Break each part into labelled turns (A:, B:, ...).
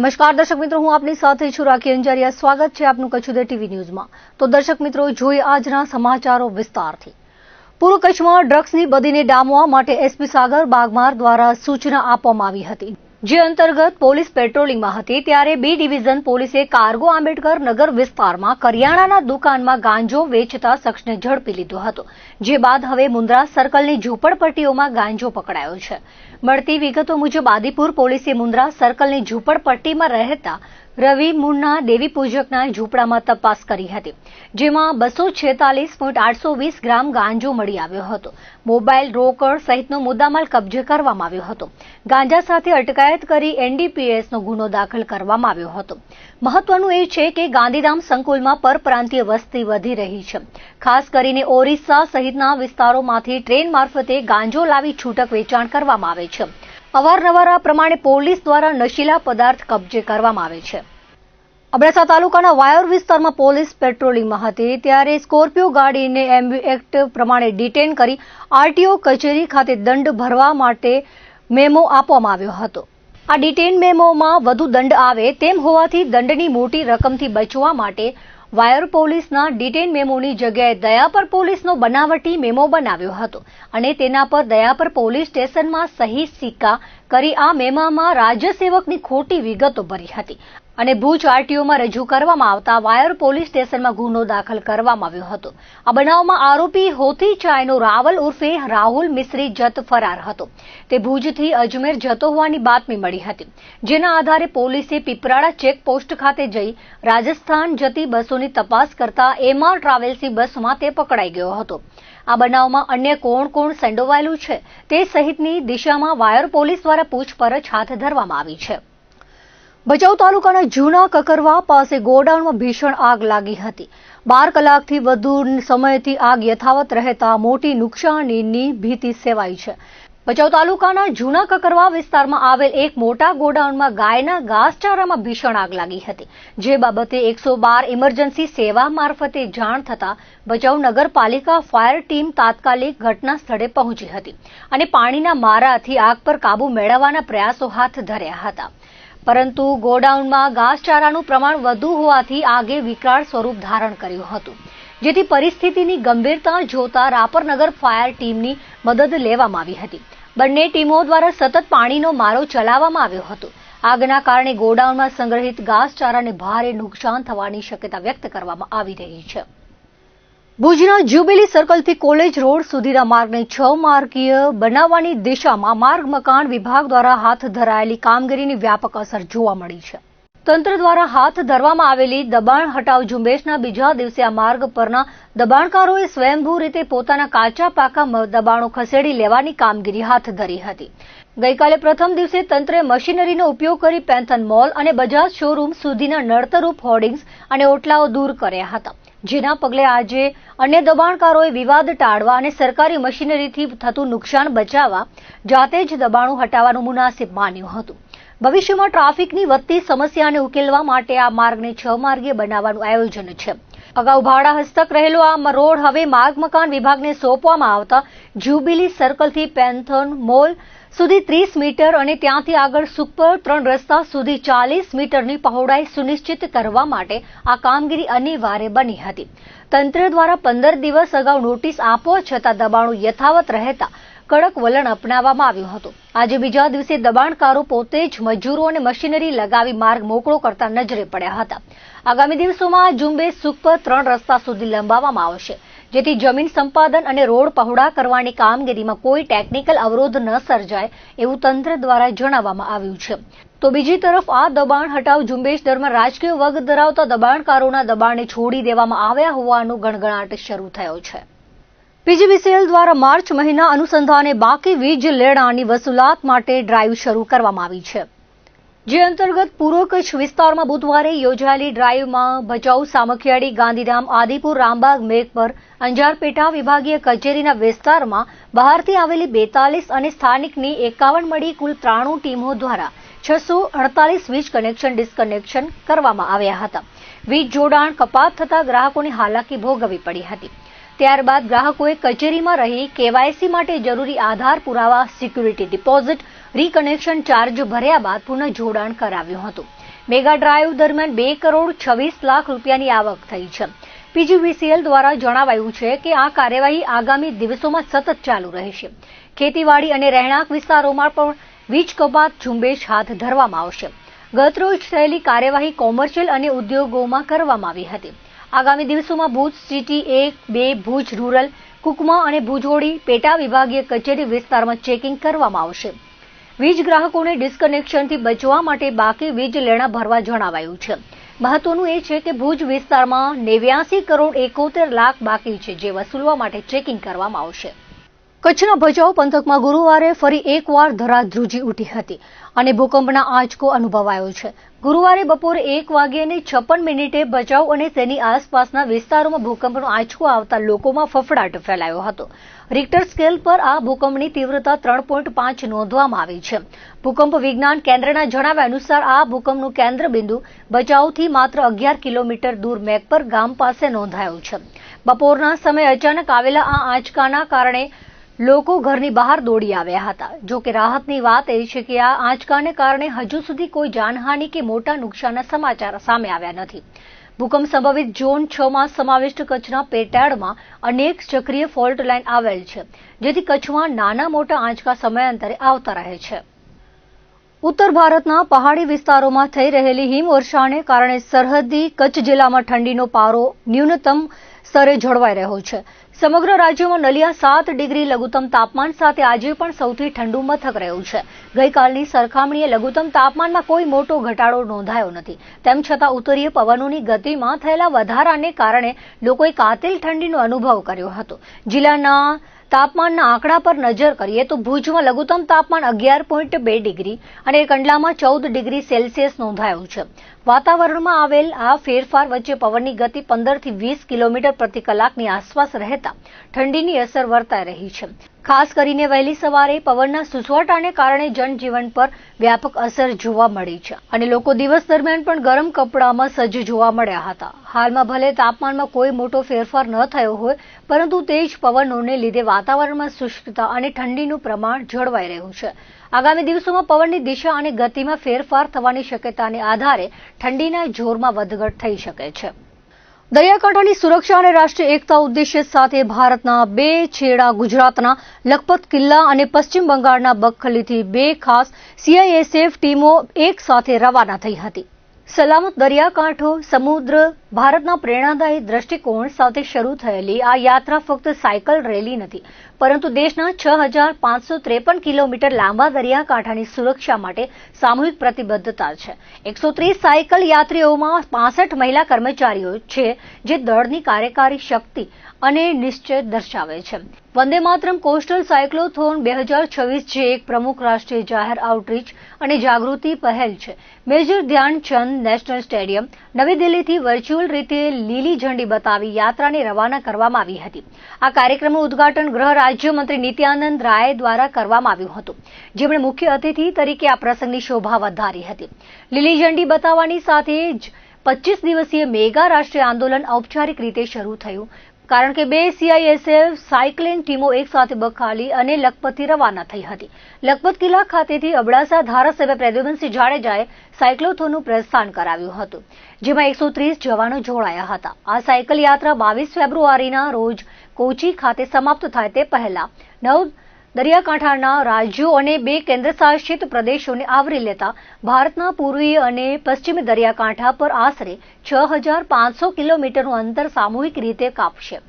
A: નમસ્કાર દર્શક મિત્રો, હું આપની સાથે છું રાખી અંજારિયા। સ્વાગત છે આપનું કચ્છ ઉદય ટીવી ન્યૂઝમાં। તો દર્શક મિત્રો, જોઈએ આજના સમાચારો વિસ્તારથી। પૂર્વ કચ્છમાં ડ્રગ્સની બદીને ડામવા માટે એસપી સાગર બાગમાર દ્વારા સૂચના આપવામાં આવી હતી, જે અંતર્ગત પોલીસ પેટ્રોલિંગમાં હતી ત્યારે બી ડિવિઝન પોલીસે કાર્ગો આંબેડકર નગર વિસ્તારમાં કરિયાણાના દુકાનમાં ગાંજો વેચતા શખ્સને ઝડપી લીધો હતો, જે બાદ હવે મુન્દ્રા સર્કલની ઝૂંપડપટ્ટીઓમાં ગાંજો પકડાયો છે। મળતી વિગતો મુજબ આદિપુર પોલીસે મુન્દ્રા સર્કલની ઝૂંપડપટ્ટીમાં રહેતા રવિ મુન્ના દેવી પૂજકના ઝૂંપડામાં તપાસ કરી હતી, જેમાં 246.820 ગ્રામ ગાંજો મળી આવ્યો હતો। મોબાઈલ, રોકડ સહિતનો મુદ્દામાલ કબજે કરવામાં આવ્યો હતો। ગાંજા સાથે અટકાયત કરી એનડીપીએસનો ગુનો દાખલ કરવામાં આવ્યો હતો। મહત્વનું એ છે કે ગાંધીધામ સંકુલમાં પરપ્રાંતીય વસ્તી વધી રહી છે। ખાસ કરીને ઓરિસ્સા સહિતના વિસ્તારોમાંથી ટ્રેન મારફતે ગાંજો લાવી છૂટક વેચાણ કરવામાં આવે છે। અવારનવાર આ પ્રમાણે પોલીસ દ્વારા નશીલા પદાર્થ કબજે કરવામાં આવે છે। અબડાસા તાલુકાના વાયોર વિસ્તારમાં પોલીસ પેટ્રોલિંગમાં હતી ત્યારે સ્કોર્પિયો ગાડીને એમ્બ્યુ એક્ટ પ્રમાણે ડિટેન કરી આરટીઓ કચેરી ખાતે દંડ ભરવા માટે મેમો આપવામાં આવ્યો હતો। આ ડિટેન મેમોમાં વધુ દંડ આવે તેમ હોવાથી દંડની મોટી રકમથી બચવા માટે વાયોર પોલીસના ડિટેન મેમોની જગ્યાએ દયાપર પોલીસનો બનાવટી મેમો બનાવ્યો હતો અને તેના પર દયાપર પોલીસ સ્ટેશનમાં સહી સિક્કા કરી આ મેમામાં રાજ્ય સેવકની ખોટી વિગતો ભરી હતી અને ભુજ આરટીઓમાં રજૂ કરવામાં આવતા વાયોર પોલીસ સ્ટેશનમાં ગુનો દાખલ કરવામાં આવ્યો હતો। આ બનાવમાં આરોપી હોથી ચાયનો રાવલ ઉર્ફે રાહુલ મિસ્ત્રી જત ફરાર હતો। તે ભુજથી અજમેર જતો હોવાની બાતમી મળી હતી, જેના આધારે પોલીસે પીપરાળા ચેકપોસ્ટ ખાતે જઈ રાજસ્થાન જતી બસોની તપાસ કરતા એમઆર ટ્રાવેલ્સની બસમાં તે પકડાઈ ગયો હતો। આ બનાવમાં અન્ય કોણ કોણ સંડોવાયેલું છે તે સહિતની દિશામાં વાયોર પોલીસ દ્વારા પૂછપરછ હાથ ધરવામાં આવી છે। ભચાઉ તાલુકાના જૂના કકરવા પાસે ગોડાઉનમાં ભીષણ આગ લાગી હતી। 12 કલાકથી વધુ સમયથી આગ યથાવત રહેતા મોટી નુકસાનીની ભીતિ સેવાઈ છે। ભચાઉ તાલુકાના જૂના કકરવા વિસ્તારમાં આવેલ એક મોટા ગોડાઉનમાં ગાયના ઘાસચારામાં ભીષણ આગ લાગી હતી, જે બાબતે 112 ઇમરજન્સી સેવા મારફતે જાણ થતા ભચાઉ નગરપાલિકા ફાયર ટીમ તાત્કાલિક ઘટના સ્થળે પહોંચી હતી અને પાણીના મારાથી આગ પર કાબુ મેળવવાના પ્રયાસો હાથ ધર્યા હતા, પરંતુ ગોડાઉનમાં ઘાસચારાનું પ્રમાણ વધુ હોવાથી આગે વિકરાળ સ્વરૂપ ધારણ કર્યું હતું, જેથી પરિસ્થિતિની ગંભીરતા જોતા રાપરનગર ફાયર ટીમની મદદ લેવામાં આવી હતી। બંને ટીમો દ્વારા સતત પાણીનો મારો ચલાવવામાં આવ્યો હતો। આગના કારણે ગોડાઉનમાં સંગ્રહિત ઘાસચારાને ભારે નુકસાન થવાની શક્યતા વ્યક્ત કરવામાં આવી રહી છે। ભુજના જ્યુબિલી સર્કલથી કોલેજ રોડ સુધીના માર્ગને 6 માર્ગીય બનાવવાની દિશામાં માર્ગ મકાન વિભાગ દ્વારા હાથ ધરાયેલી કામગીરીની વ્યાપક અસર જોવા મળી છે। તંત્ર દ્વારા હાથ ધરવામાં આવેલી દબાણ હટાવ ઝુંબેશના બીજા દિવસે આ માર્ગ પરના દબાણકારોએ સ્વયંભૂ રીતે પોતાના કાચા પાકા દબાણો ખસેડી લેવાની કામગીરી હાથ ધરી હતી। ગઈકાલે પ્રથમ દિવસે તંત્રે મશીનરીનો ઉપયોગ કરી પેન્થન મોલ અને બજાજ શોરૂમ સુધીના નડતરરૂપ હોર્ડિંગ્સ અને ઓટલાઓ દૂર કર્યા હતા, જેના પગલે આજે અન્ય દબાણકારોએ વિવાદ ટાળવા અને સરકારી મશીનરીથી થતું નુકસાન બચાવવા જાતે જ દબાણો હટાવવાનું મુનાસિબ માન્યું હતું। ભવિષ્યમાં ટ્રાફિકની વધતી સમસ્યાને ઉકેલવા માટે આ માર્ગને 6 માર્ગીય બનાવવાનું આયોજન છે। અગાઉ ભાડા હસ્તક રહેલો આ રોડ હવે માર્ગ મકાન વિભાગને સોંપવામાં આવતા જ્યુબિલી સર્કલથી પેન્થન મોલ સુધી 30 મીટર અને ત્યાંથી આગળ સુપર 3 રસ્તા સુધી 40 મીટરની પહોળાઈ સુનિશ્ચિત કરવા માટે આ કામગીરી અનિવાર્ય બની હતી। તંત્ર દ્વારા 15 દિવસ અગાઉ નોટિસ આપવા છતાં દબાણો યથાવત રહેતા કડક વલણ અપનાવવામાં આવ્યું હતું। આજે બીજા દિવસે દબાણકારો પોતે જ મજૂરો અને મશીનરી લગાવી માર્ગ મોકળો કરતા નજરે પડ્યા હતા। આગામી દિવસોમાં આ ઝુંબેશ સુપર 3 રસ્તા સુધી લંબાવવામાં આવશે, જેથી જમીન સંપાદન અને રોડ પહોળા કરવાની કામગીરીમાં કોઈ ટેકનિકલ અવરોધ ન સર્જાય એવું તંત્ર દ્વારા જણાવવામાં આવ્યું છે। તો બીજી તરફ આ દબાણ હટાવ ઝુંબેશ દરમિયાન રાજકીય વર્ગ ધરાવતા દબાણકારોના દબાણને છોડી દેવામાં આવ્યા હોવાનું ગણગણાટ શરૂ થયો છે। પીજીવીસીએલ દ્વારા માર્ચ મહિના અનુસંધાને બાકી વીજ લેણાની વસૂલાત માટે ડ્રાઈવ શરૂ કરવામાં આવી છે, જે અંતર્ગત પૂર્વ કચ્છ વિસ્તારમાં બુધવારે યોજાયેલી ડ્રાઈવમાં ભચાઉ, સામખિયાળી, ગાંધીધામ, આદિપુર, રામબાગ, મેઘપર, અંજારપેટા વિભાગીય કચેરીના વિસ્તારમાં બહારથી આવેલી 42 અને સ્થાનિકની 51 મળી કુલ 93 ટીમો દ્વારા 648 વીજ કનેક્શન ડિસ્કનેક્શન કરવામાં આવ્યા હતા। વીજ જોડાણ કપાત થતા ગ્રાહકોને હાલાકી ભોગવવી પડી હતી। ત્યારબાદ ગ્રાહકોએ કચેરીમાં રહી કેવાયસી માટે જરૂરી આધાર પુરાવા, સિક્યુરિટી ડિપોઝિટ, રીકનેક્શન ચાર્જ ભર્યા બાદ પુનઃ જોડાણ કરાવ્યું હતું। મેગા ડ્રાઈવ દરમિયાન 2,26,00,000 રૂપિયાની આવક થઈ છે. પીજીવીસીએલ દ્વારા જણાવાયું છે કે આ કાર્યવાહી આગામી દિવસોમાં સતત ચાલુ રહેશે. ખેતીવાડી અને રહેણાંક વિસ્તારોમાં પણ વીજ કપાત ઝુંબેશ હાથ ધરવામાં આવશે. ગતરોજ થયેલી કાર્યવાહી કોમર્શિયલ અને ઉદ્યોગોમાં કરવામાં આવી હતી. આગામી દિવસોમાં ભુજ સિટી 1, 2, ભુજ રૂરલ, કુકમા અને ભુજોડી પેટા વિભાગીય કચેરી વિસ્તારમાં ચેકિંગ કરવામાં આવશે. વીજ ગ્રાહકોને ડિસ્કનેક્શનથી બચવા માટે બાકી વીજ લેણા ભરવા જણાવાયું છે. મહત્વનું એ છે કે ભુજ વિસ્તારમાં 89,71,00,000 બાકી છે, જે વસૂલવા માટે ચેકિંગ કરવામાં આવશે. કચ્છના ભચાઉ પંથકમાં ગુરુવારે ફરી એકવાર ધરા ધ્રુજી ઉઠી હતી અને ભૂકંપના આંચકો અનુભવાયો છે. ગુરુવારે બપોરે 1:56 ભચાઉ અને તેની આસપાસના વિસ્તારોમાં ભૂકંપનો આંચકો આવતા લોકોમાં ફફડાટ ફેલાયો હતો. રિક્ટર સ્કેલ પર આ ભૂકંપની તીવ્રતા 3.5 નોંધવામાં આવી છે. ભૂકંપ વિજ્ઞાન કેન્દ્રના જણાવ્યા અનુસાર આ ભૂકંપનું કેન્દ્ર બિંદુ ભચાઉથી માત્ર 11 કિલોમીટર દૂર મેઘપર ગામ પાસે નોંધાયું છે. બપોરના સમયે અચાનક આવેલા આ આંચકાના કારણે લોકો ઘરની બહાર દોડી આવ્યા હતા. જો કે રાહતની વાત એ છે કે આ આંચકાને કારણે હજુ સુધી કોઈ જાનહાનિ કે મોટા નુકસાનના સમાચાર સામે આવ્યા નથી. ભૂકંપ સંભવિત ઝોન 6 માં સમાવિષ્ટ કચ્છના પેટાળમાં અનેક ચક્રીય ફોલ્ટ લાઇન આવેલ છે, જેથી કચ્છમાં નાના મોટા આંચકા સમયાંતરે આવતા રહે છે. ઉત્તર ભારતના પહાડી વિસ્તારોમાં થઈ રહેલી હિમવર્ષાને કારણે સરહદી કચ્છ જિલ્લામાં ઠંડીનો પારો ન્યૂનતમ સ્તરે જળવાઈ રહ્યો છે. સમગ્ર રાજ્યમાં નલિયા 7 ડિગ્રી લઘુત્તમ તાપમાન સાથે આજે પણ સૌથી ઠંડુ મથક રહ્યું છે. ગઈકાલની સરખામણીએ લઘુત્તમ તાપમાનમાં કોઈ મોટો ઘટાડો નોંધાયો નથી. તેમ છતાં ઉત્તરીય પવનોની ગતિમાં થયેલા વધારાને કારણે લોકોએ કાતિલ ઠંડીનો અનુભવ કર્યો હતો. જિલ્લાના તાપમાનના આંકડા પર નજર કરીએ તો ભુજમાં લઘુત્તમ તાપમાન 11.2 ડિગ્રી અને કંડલામાં 14 ડિગ્રી સેલ્સિયસ નોંધાયું છે. વાતાવરણમાં આવેલ આ ફેરફાર વચ્ચે પવનની ગતિ 15 થી 20 કિલોમીટર પ્રતિ કલાકની આસપાસ રહેતા ઠંડીની અસર વર્તાઈ રહી છે. ખાસ કરીને વહેલી સવારે પવનના સુસવાટાને કારણે જનજીવન પર વ્યાપક અસર જોવા મળી છે અને લોકો દિવસ દરમિયાન પણ ગરમ કપડામાં સજ્જ જોવા મળ્યા હતા. હાલમાં ભલે તાપમાનમાં કોઈ મોટો ફેરફાર ન થયો હોય, પરંતુ તેજ પવનોને લીધે વાતાવરણમાં શુષ્કતા અને ઠંડીનું પ્રમાણ જળવાઈ રહ્યું છે. આગામી દિવસોમાં પવનની દિશા અને ગતિમાં ફેરફાર થવાની શક્યતાને આધારે ઠંડીના જોરમાં વધઘટ થઈ શકે છે. દરિયાકાંઠાની સુરક્ષા અને રાષ્ટ્રીય એકતા ઉદ્દેશ્ય સાથે ભારતના 2 છેડા ગુજરાતના લખપત કિલ્લા અને પશ્ચિમ બંગાળના બકખલીથી 2 ખાસ CISF ટીમો એક સાથે રવાના થઈ હતી. સલામત દરિયાકાંઠો સમુદ્ર ભારતના પ્રેરણાદાયી દ્રષ્ટિકોણ સાથે શરૂ થયેલી આ યાત્રા ફક્ત સાયકલ રેલી નથી, પરંતુ દેશના 6,553 કિલોમીટર લાંબા દરિયાકાંઠાની સુરક્ષા માટે સામૂહિક પ્રતિબદ્ધતા છે. 130 સાયકલ યાત્રીઓમાં 65 મહિલા કર્મચારીઓ છે, જે દળની કાર્યકારી શક્તિ અને નિશ્ચય દર્શાવે છે. વંદે માતરમ કોસ્ટલ સાયક્લોથોન 2026 જે એક પ્રમુખ રાષ્ટ્રીય જાહેર આઉટરીચ અને જાગૃતિ પહેલ છે. મેજર ધ્યાનચંદ નેશનલ સ્ટેડિયમ નવી દિલ્હીથી વર્ચ્યુઅલ રીતે લીલી ઝંડી બતાવી યાત્રાને રવાના કરવામાં આવી હતી. આ કાર્યક્રમનું ઉદ્ઘાટન ગૃહ રાજ્યમંત્રી નિત્યાનંદ રાય દ્વારા કરવામાં આવ્યું હતું, જેમણે મુખ્ય અતિથિ તરીકે આ પ્રસંગની શોભા વધારી હતી. લીલી ઝંડી બતાવવાની સાથે જ 25 દિવસીય મેગા રાષ્ટ્રીય આંદોલન ઔપચારિક રીતે શરૂ થયું, કારણ કે 2 CISF સાયકલિંગ ટીમો એકસાથે બખાલી અને લખપતથી રવાના થઈ હતી. લખપત કિલ્લા ખાતેથી અબડાસા ધારાસભ્ય પ્રદ્યુમનસિંહ જાડેજાએ સાયક્લોથોનનું પ્રસ્થાન કરાવ્યું હતું, જેમાં 130 જવાનો જોડાયા હતા. આ સાયકલ યાત્રા 22 ફેબ્રુઆરીના રોજ કોચી ખાતે સમાપ્ત થાય તે પહેલા 9 દરિયાકાંઠાના રાજ્યો અને 2 કેન્દ્રશાસિત પ્રદેશોને આવરી લેતા ભારતના પૂર્વીય અને પશ્ચિમી દરિયાકાંઠા પર આશરે 6,500 કિલોમીટરનું અંતર સામૂહિક રીતે કાપશે.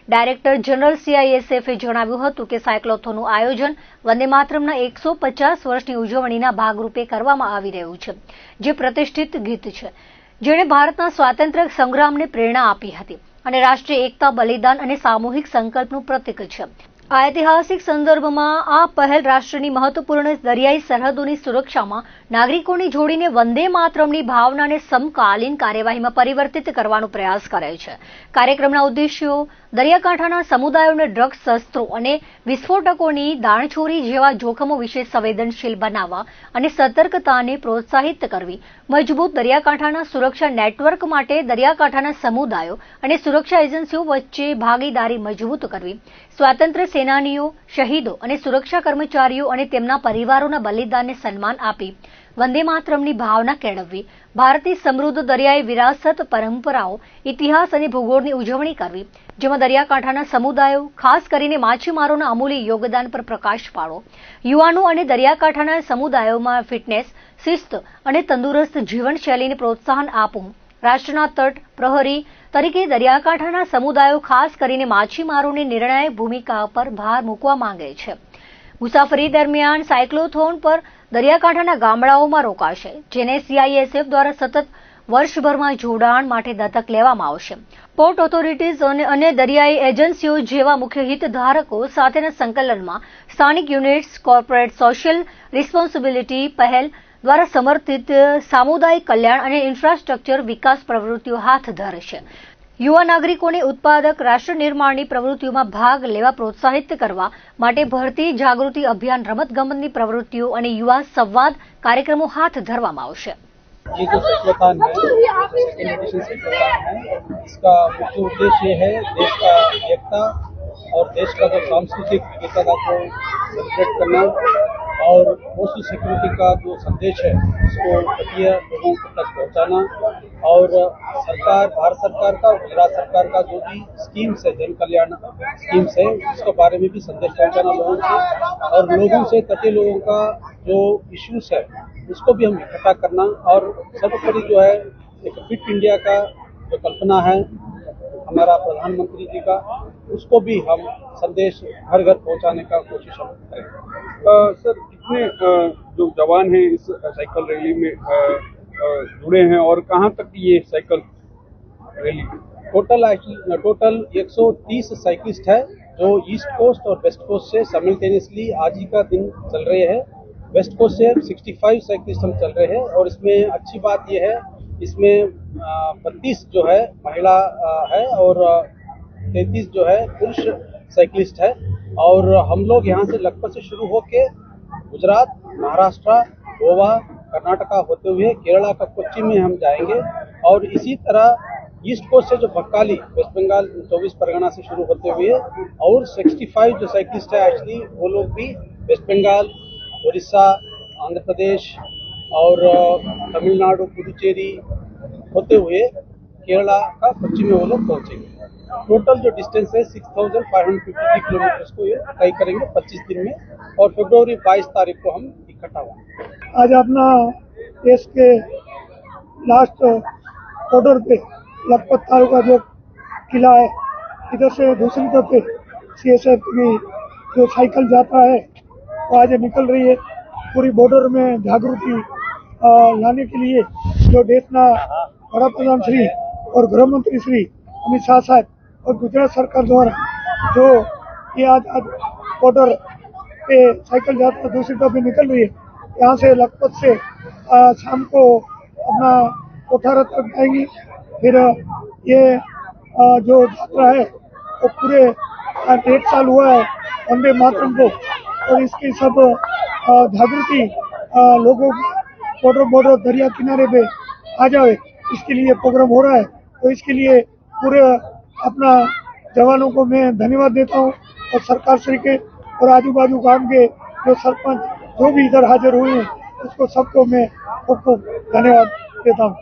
A: ડાયરેક્ટર જનરલ CISFએ જણાવ્યું હતું કે સાયક્લોથોનનું આયોજન વંદે માતરમના 150 વર્ષની ઉજવણીના ભાગરૂપે કરવામાં આવી રહ્યું છે, જે પ્રતિષ્ઠિત ગીત છે, જેણે ભારતના સ્વાતંત્ર્ય સંગ્રામને પ્રેરણા આપી હતી અને રાષ્ટ્રીય એકતા, બલિદાન અને સામૂહિક સંકલ્પનું પ્રતીક છે. આ ઐતિહાસિક સંદર્ભમાં આ પહેલ રાષ્ટ્રની મહત્વપૂર્ણ દરિયાઈ સરહદોની સુરક્ષામાં નાગરિકોને જોડીને વંદે માતરમની ભાવનાને સમકાલીન કાર્યવાહીમાં પરિવર્તિત કરવાનો પ્રયાસ કરે છે. કાર્યક્રમના ઉદ્દેશ્યો દરિયાકાંઠાના સમુદાયોને ડ્રગ્સ, શસ્ત્રો અને વિસ્ફોટકોની દાણચોરી જેવા જોખમો વિશે સંવેદનશીલ બનાવવા અને સતર્કતાને પ્રોત્સાહિત કરવી, મજબૂત દરિયાકાંઠાના સુરક્ષા નેટવર્ક માટે દરિયાકાંઠાના સમુદાયો અને સુરક્ષા એજન્સીઓ વચ્ચે ભાગીદારી મજબૂત કરવી, સ્વાતંત્ર્ય સેનાનીઓ, શહીદો અને સુરક્ષા કર્મચારીઓ અને તેમના પરિવારોના બલિદાનને સન્માન આપી વંદે માતરમની ભાવના કેળવવી, ભારતની સમૃદ્ધ દરિયાઈ વિરાસત, પરંપરાઓ, ઇતિહાસ અને ભૂગોળની ઉજવણી કરવી, જેમાં દરિયાકાંઠાના સમુદાયો, ખાસ કરીને માછીમારોના અમૂલ્ય યોગદાન પર પ્રકાશ પાડવો, યુવાનો અને દરિયાકાંઠાના સમુદાયોમાં ફિટનેસ, શિસ્ત અને તંદુરસ્ત જીવનશૈલીને પ્રોત્સાહન આપવું, રાષ્ટ્રના તટ પ્રહરી તરીકે દરિયાકાંઠાના સમુદાયો, ખાસ કરીને માછીમારોની નિર્ણાયક ભૂમિકા પર ભાર મૂકવા માંગે છે. મુસાફરી દરમિયાન સાયક્લોથોન પર દરિયાકાંઠાના ગામડાઓમાં રોકાશે, જેને CISF દ્વારા સતત વર્ષભરમાં જોડાણ માટે દત્તક લેવામાં આવશે. પોર્ટ ઓથોરિટીઝ અને દરિયાઈ એજન્સીઓ જેવા મુખ્ય હિતધારકો સાથેના સંકલનમાં સ્થાનિક યુનિટ્સ કોર્પોરેટ સોશિયલ રિસ્પોન્સિબિલિટી પહેલ દ્વારા સમર્થિત સામુદાયિક કલ્યાણ અને ઇન્ફ્રાસ્ટ્રક્ચર વિકાસ પ્રવૃત્તિઓ હાથ ધરશે. યુવા નાગરિકોને ઉત્પાદક રાષ્ટ્ર નિર્માણની પ્રવૃત્તિઓમાં ભાગ લેવા પ્રોત્સાહિત કરવા માટે ભરતી જાગૃતિ અભિયાન, રમતગમતની પ્રવૃત્તિઓ અને યુવા સંવાદ કાર્યક્રમો હાથ ધરવામાં આવશે.
B: ये जो साइक्लोथॉन है, सेकेंड एडिशन साइक्लोथॉन है, इसका मुख्य उद्देश्य है देश का एकता और देश का जो सांस्कृतिक विविधता को सेलिब्रेट करना और कोस्टल सिक्योरिटी का जो संदेश है उसको तटीय लोगों तक पहुंचाना और सरकार, भारत सरकार का, गुजरात सरकार का जो भी स्कीम्स है, जन कल्याण स्कीम्स है, उसके बारे में भी संदेश पहुंचाना लोगों से और लोगों से, तटीय लोगों का जो इश्यूज है उसको भी हम इकट्ठा करना और सर्वोपरि जो है एक फिट इंडिया का जो कल्पना है हमारा प्रधानमंत्री जी का, उसको भी हम संदेश घर घर पहुंचाने का कोशिश हम करेंगे.
C: सर, कितने जो जवान हैं इस साइकिल रैली में जुड़े हैं और कहाँ तक ये साइकिल रैली?
B: टोटल 130 साइकिलिस्ट है जो ईस्ट कोस्ट और वेस्ट कोस्ट से साइमल्टेनियसली आज ही का दिन चल रहे हैं. वेस्ट कोस्ट से 65 साइकिलिस्ट हम चल रहे हैं और इसमें अच्छी बात यह है, इसमें 32 जो है महिला है और 33 जो है पुरुष साइकिलिस्ट है. और हम लोग यहाँ से लखपत से शुरू होके गुजरात, महाराष्ट्र, गोवा, कर्नाटका होते हुए केरला का कोच्चि में हम जाएंगे और इसी तरह ईस्ट कोस्ट से जो बक्काली, वेस्ट बंगाल 24 परगना से शुरू होते हुए और 65 जो साइकिलिस्ट है एक्चुअली वो लोग भी वेस्ट बंगाल, उड़ीसा, आंध्र प्रदेश और तमिलनाडु, पुडुचेरी होते हुए केरला का कोच्चि में वो लोग पहुंचेंगे. टोटल जो डिस्टेंस है 6553 किलोमीटर को ये तय करेंगे 25 दिन में और फरवरी 22 तारीख को हम इकट्ठा होंगे.
D: आज अपना देश के लास्ट बॉर्डर पे लखपत तालुका जो किला है, इधर से दूसरी तरफ पे CSF की जो साइकिल जात्रा है वो आज निकल रही है. पूरी बॉर्डर में जागृति लाने के लिए जो देशना वडाप्रधान श्री और गृहमंत्री श्री अमित शाह साहब और गुजरात सरकार द्वारा जो ये आज बॉर्डर पे साइकिल यात्रा दूसरी तरफ निकल रही है, यहाँ से लखपत से शाम को अपना कोठारा तक जाएंगी. फिर ये जो यात्रा है वो पूरे 1 साल हुआ है वंदे मातरम को और इसकी सब जागृति लोगों बॉर्डर दरिया किनारे पे आ जाए, इसके लिए प्रोग्राम हो रहा है. तो इसके लिए पूरे अपना जवानों को मैं धन्यवाद देता हूँ और सरकार श्री के और आजू बाजू गांव के जो सरपंच जो भी इधर हाजिर हुए हैं उसको सबको मैं खूब धन्यवाद देता हूँ.